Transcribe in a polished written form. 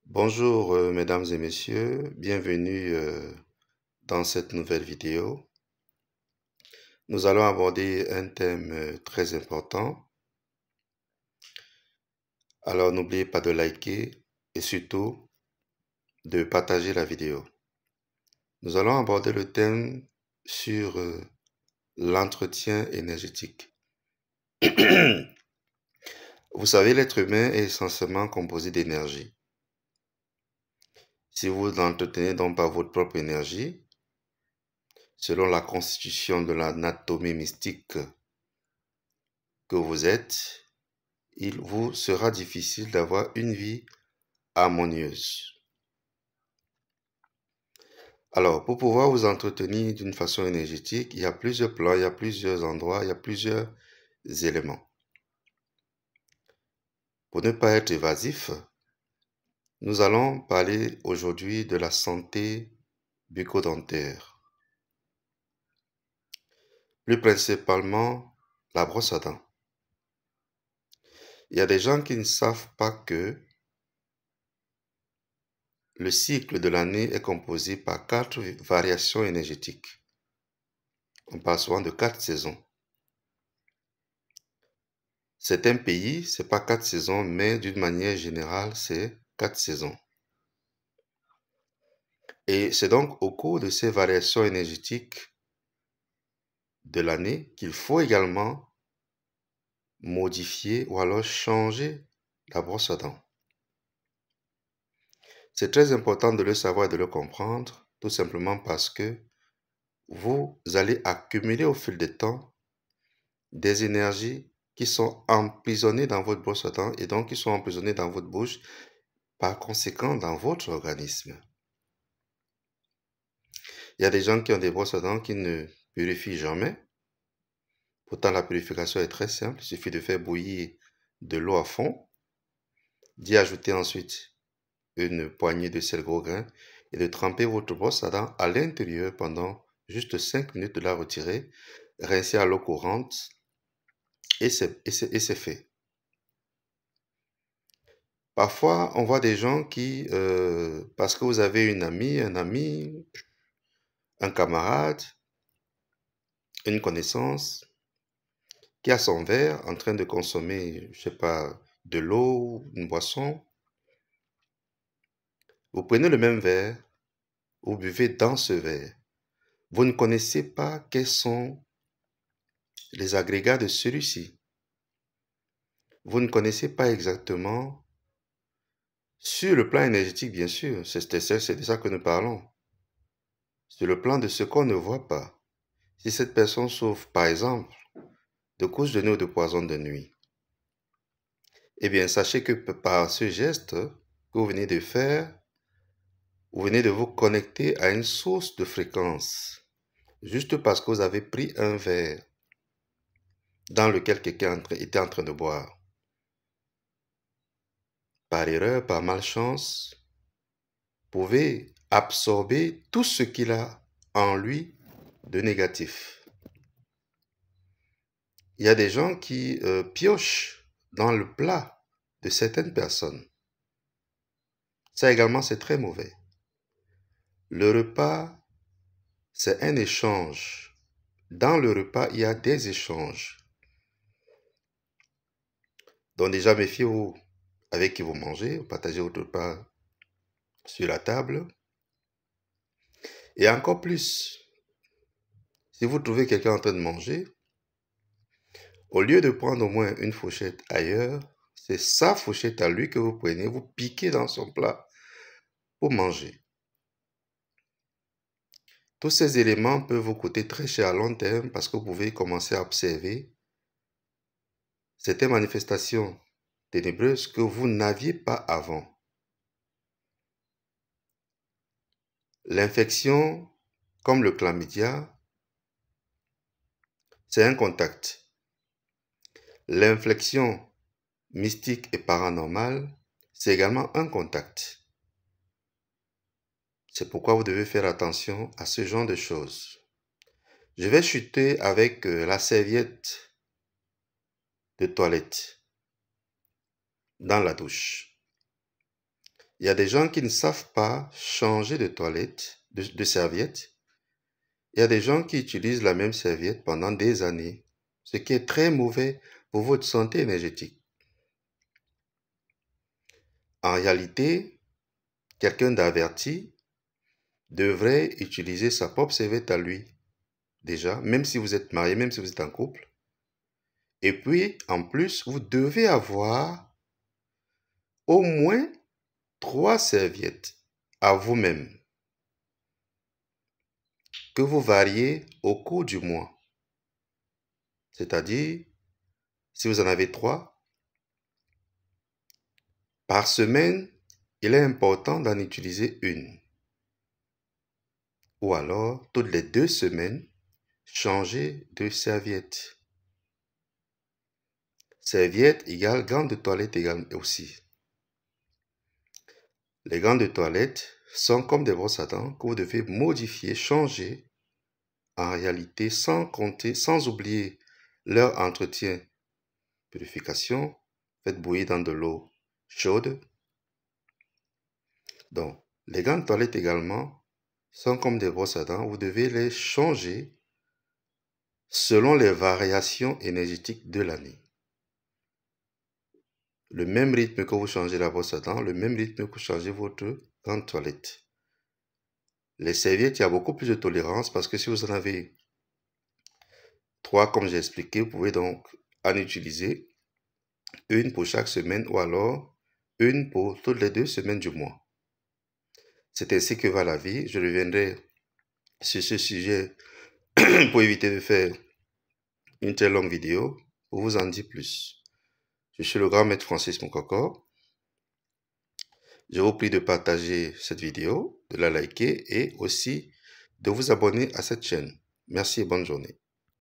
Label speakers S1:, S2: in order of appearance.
S1: Bonjour mesdames et messieurs, bienvenue dans cette nouvelle vidéo. Nous allons aborder un thème très important. Alors n'oubliez pas de liker et surtout de partager la vidéo. Nous allons aborder le thème sur l'entretien énergétique. Vous savez, l'être humain est essentiellement composé d'énergie. Si vous n'entretenez donc pas votre propre énergie, selon la constitution de l'anatomie mystique que vous êtes, il vous sera difficile d'avoir une vie harmonieuse. Alors, pour pouvoir vous entretenir d'une façon énergétique, il y a plusieurs plans, il y a plusieurs endroits, il y a plusieurs éléments. Pour ne pas être évasif, nous allons parler aujourd'hui de la santé bucco-dentaire. Plus principalement, la brosse à dents. Il y a des gens qui ne savent pas que le cycle de l'année est composé par 4 variations énergétiques. On parle souvent de 4 saisons. Certains pays, c'est pas 4 saisons, mais d'une manière générale, c'est 4 saisons. Et c'est donc au cours de ces variations énergétiques de l'année qu'il faut également modifier ou alors changer la brosse à dents. C'est très important de le savoir et de le comprendre, tout simplement parce que vous allez accumuler au fil du temps des énergies qui sont emprisonnées dans votre brosse à dents et donc qui sont emprisonnées dans votre bouche, par conséquent dans votre organisme. Il y a des gens qui ont des brosses à dents qui ne purifient jamais. Pourtant, la purification est très simple. Il suffit de faire bouillir de l'eau à fond, d'y ajouter ensuite une poignée de sel gros grain et de tremper votre brosse à dents à l'intérieur pendant juste 5 minutes, de la retirer, rincer à l'eau courante et c'est fait. Parfois, on voit des gens qui, parce que vous avez une amie, un ami, un camarade, une connaissance, qui a son verre en train de consommer, je sais pas, de l'eau, une boisson. Vous prenez le même verre, vous buvez dans ce verre. Vous ne connaissez pas quels sont les agrégats de celui-ci. Vous ne connaissez pas exactement, sur le plan énergétique bien sûr, c'est de ça que nous parlons. Sur le plan de ce qu'on ne voit pas. Si cette personne souffre, par exemple, de couches de nez ou de poison de nuit, eh bien, sachez que par ce geste que vous venez de faire, vous venez de vous connecter à une source de fréquence, juste parce que vous avez pris un verre dans lequel quelqu'un était en train de boire. Par erreur, par malchance, vous pouvez absorber tout ce qu'il a en lui de négatif. Il y a des gens qui piochent dans le plat de certaines personnes. Ça également, c'est très mauvais. Le repas, c'est un échange. Dans le repas, il y a des échanges. Donc déjà, méfiez-vous avec qui vous mangez, vous partagez votre repas sur la table. Et encore plus, si vous trouvez quelqu'un en train de manger, au lieu de prendre au moins une fourchette ailleurs, c'est sa fourchette à lui que vous prenez, vous piquez dans son plat pour manger. Tous ces éléments peuvent vous coûter très cher à long terme parce que vous pouvez commencer à observer certaines manifestations ténébreuses que vous n'aviez pas avant. L'infection, comme le chlamydia, c'est un contact. L'inflexion mystique et paranormale, c'est également un contact. C'est pourquoi vous devez faire attention à ce genre de choses. Je vais chuter avec la serviette de toilette dans la douche. Il y a des gens qui ne savent pas changer de toilette, de serviette. Il y a des gens qui utilisent la même serviette pendant des années, ce qui est très mauvais pour votre santé énergétique. En réalité, quelqu'un d'averti devrait utiliser sa propre serviette à lui, déjà, même si vous êtes marié, même si vous êtes en couple. Et puis, en plus, vous devez avoir au moins 3 serviettes à vous-même que vous variez au cours du mois. C'est-à-dire, si vous en avez 3, par semaine, il est important d'en utiliser une. Ou alors, toutes les 2 semaines, changer de serviette. Serviette égale gants de toilette égale aussi. Les gants de toilette sont comme des brosses à dents que vous devez modifier, changer, en réalité, sans compter, sans oublier leur entretien. Purification, faites bouillir dans de l'eau chaude. Donc, les gants de toilette également sont comme des brosses à dents. Vous devez les changer selon les variations énergétiques de l'année. Le même rythme que vous changez la brosse à dents, le même rythme que vous changez votre gant de toilette. Les serviettes, il y a beaucoup plus de tolérance parce que si vous en avez 3, comme j'ai expliqué, vous pouvez donc en utiliser une pour chaque semaine ou alors une pour toutes les 2 semaines du mois. C'est ainsi que va la vie. Je reviendrai sur ce sujet pour éviter de faire une très longue vidéo pour vous en dire plus. Je suis le grand maître Francis Moukoko. Je vous prie de partager cette vidéo, de la liker et aussi de vous abonner à cette chaîne. Merci et bonne journée.